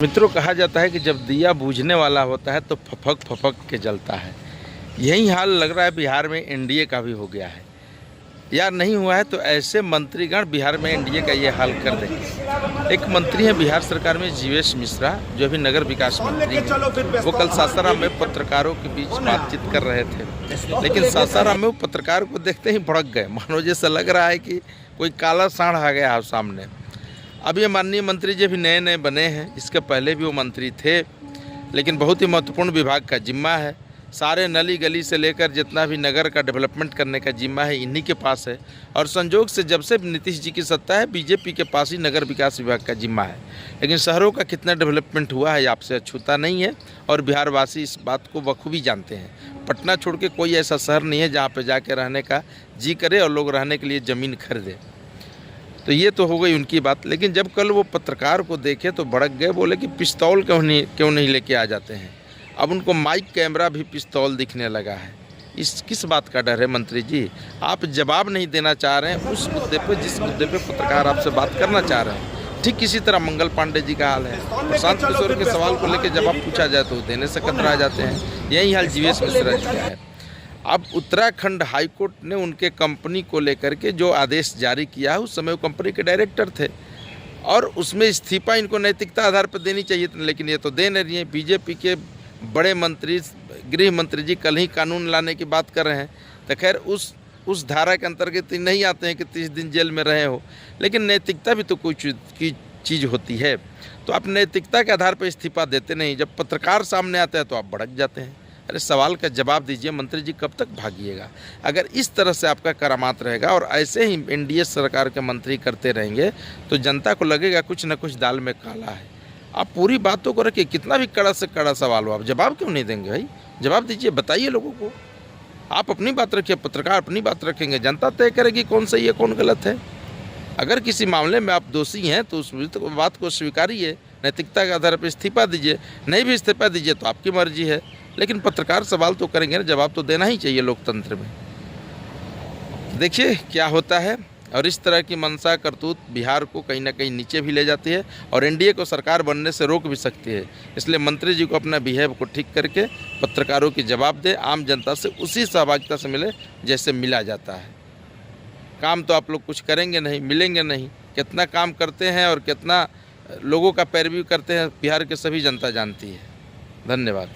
मित्रों, कहा जाता है कि जब दिया बूझने वाला होता है तो फपक फपक के जलता है। यही हाल लग रहा है बिहार में एनडीए का भी हो गया है, या नहीं हुआ है तो ऐसे मंत्रीगण बिहार में एनडीए का ये हाल कर देंगे। एक मंत्री हैं बिहार सरकार में, जीवेश मिश्रा, जो अभी नगर विकास मंत्री हैं। वो कल सासाराम में पत्रकारों के बीच बातचीत कर रहे थे, लेकिन सासाराम में वो पत्रकार को देखते ही भड़क गए, मानो जैसा लग रहा है कि कोई काला सांड आ गया है सामने। अब ये माननीय मंत्री जी भी नए नए बने हैं, इसके पहले भी वो मंत्री थे, लेकिन बहुत ही महत्वपूर्ण विभाग का जिम्मा है। सारे नली गली से लेकर जितना भी नगर का डेवलपमेंट करने का जिम्मा है इन्हीं के पास है। और संजोग से जब से नीतीश जी की सत्ता है, बीजेपी के पास ही नगर विकास विभाग का जिम्मा है। लेकिन शहरों का कितना डेवलपमेंट हुआ है आपसे अछूता नहीं है, और बिहारवासी इस बात को बखूबी जानते हैं। पटना छोड़ के कोई ऐसा शहर नहीं है जहाँ पर जाके रहने का जी करे और लोग रहने के लिए ज़मीन खरीदे। तो ये तो हो गई उनकी बात। लेकिन जब कल वो पत्रकार को देखे तो भड़क गए, बोले कि पिस्तौल क्यों नहीं लेके आ जाते हैं। अब उनको माइक कैमरा भी पिस्तौल दिखने लगा है। इस किस बात का डर है मंत्री जी? आप जवाब नहीं देना चाह रहे हैं उस मुद्दे पर जिस मुद्दे पे पत्रकार आपसे बात करना चाह रहे हैं। ठीक किसी तरह मंगल पांडे जी का हाल है, प्रशांत किशोर के सवाल को लेकर जवाब पूछा जाए तो देने से कतरा जाते हैं। यही हाल जीवेश मिश्रा जी का है। अब उत्तराखंड हाईकोर्ट ने उनके कंपनी को लेकर के जो आदेश जारी किया है, उस समय वो कंपनी के डायरेक्टर थे और उसमें इस्तीफा इनको नैतिकता आधार पर देनी चाहिए थी, लेकिन ये तो दे नहीं रही है। बीजेपी के बड़े मंत्री, गृह मंत्री जी कल ही कानून लाने की बात कर रहे हैं। तो खैर उस धारा के अंतर्गत नहीं आते हैं कि 30 दिन जेल में रहे हो, लेकिन नैतिकता भी तो कोई चीज़ होती है। तो आप नैतिकता के आधार पर इस्तीफा देते नहीं, जब पत्रकार सामने आते हैं तो आप भड़क जाते हैं। अरे सवाल का जवाब दीजिए मंत्री जी, कब तक भागिएगा? अगर इस तरह से आपका करामात रहेगा और ऐसे ही एनडीए सरकार के मंत्री करते रहेंगे तो जनता को लगेगा कुछ न कुछ दाल में काला है। आप पूरी बातों को रखिए, कितना भी कड़ा से कड़ा सवाल हो, आप जवाब क्यों नहीं देंगे भाई? जवाब दीजिए, बताइए लोगों को। आप अपनी बात रखिए, पत्रकार अपनी बात रखेंगे, जनता तय करेगी कौन सही है कौन गलत है। अगर किसी मामले में आप दोषी हैं तो उस बात को स्वीकारिए, नैतिकता के आधार पर इस्तीफा दीजिए। नहीं भी इस्तीफा दीजिए तो आपकी मर्जी है, लेकिन पत्रकार सवाल तो करेंगे ना, जवाब तो देना ही चाहिए लोकतंत्र में। देखिए क्या होता है। और इस तरह की मनसा करतूत बिहार को कहीं ना कहीं नीचे भी ले जाती है और एनडीए को सरकार बनने से रोक भी सकती है। इसलिए मंत्री जी को अपना बिहेव को ठीक करके पत्रकारों की जवाब दे, आम जनता से उसी सहभागिता से मिले जैसे मिला जाता है। काम तो आप लोग कुछ करेंगे नहीं, मिलेंगे नहीं। कितना काम करते हैं और कितना लोगों का पैरवी करते हैं बिहार के सभी जनता जानती है। धन्यवाद।